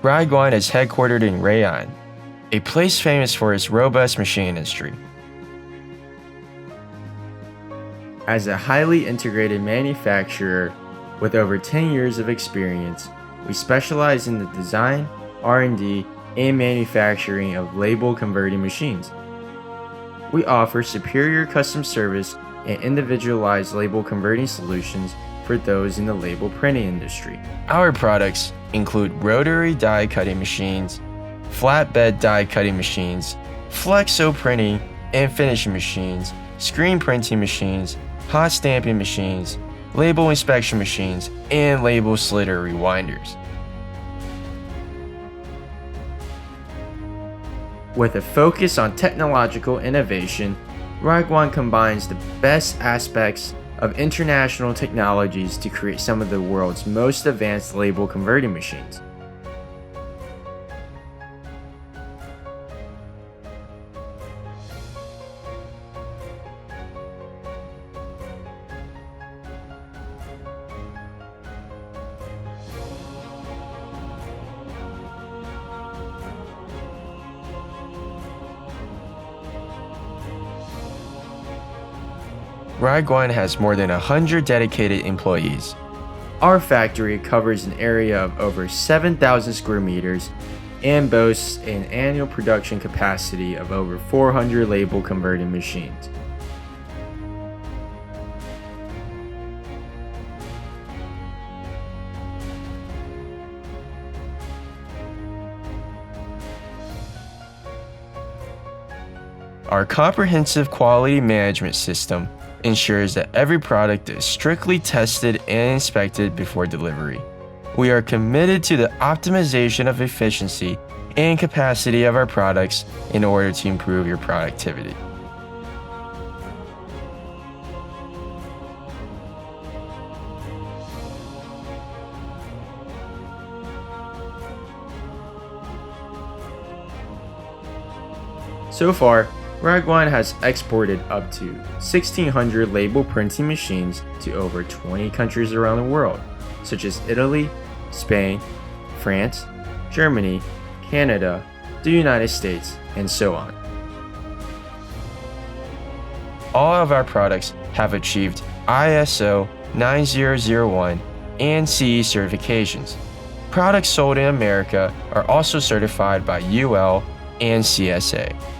Raiguan is headquartered in Rayon, a place famous for its robust machine industry. As a highly integrated manufacturer with over 10 years of experience, we specialize in the design, R&D, and manufacturing of label converting machines. We offer superior custom service and individualized label converting solutions for those in the label printing industry. Our products include rotary die cutting machines, flatbed die cutting machines, flexo printing and finishing machines, screen printing machines, hot stamping machines, label inspection machines, and label slitter rewinders. With a focus on technological innovation, Raiguan combines the best aspects of international technologies to create some of the world's most advanced label converting machines. Raiguan has more than 100 dedicated employees. Our factory covers an area of over 7,000 square meters and boasts an annual production capacity of over 400 label converting machines. Our comprehensive quality management system ensures that every product is strictly tested and inspected before delivery. We are committed to the optimization of efficiency and capacity of our products in order to improve your productivity. So far, Raiguan has exported up to 1,600 label printing machines to over 20 countries around the world, such as Italy, Spain, France, Germany, Canada, the United States, and so on. All of our products have achieved ISO 9001 and CE certifications. Products sold in America are also certified by UL and CSA.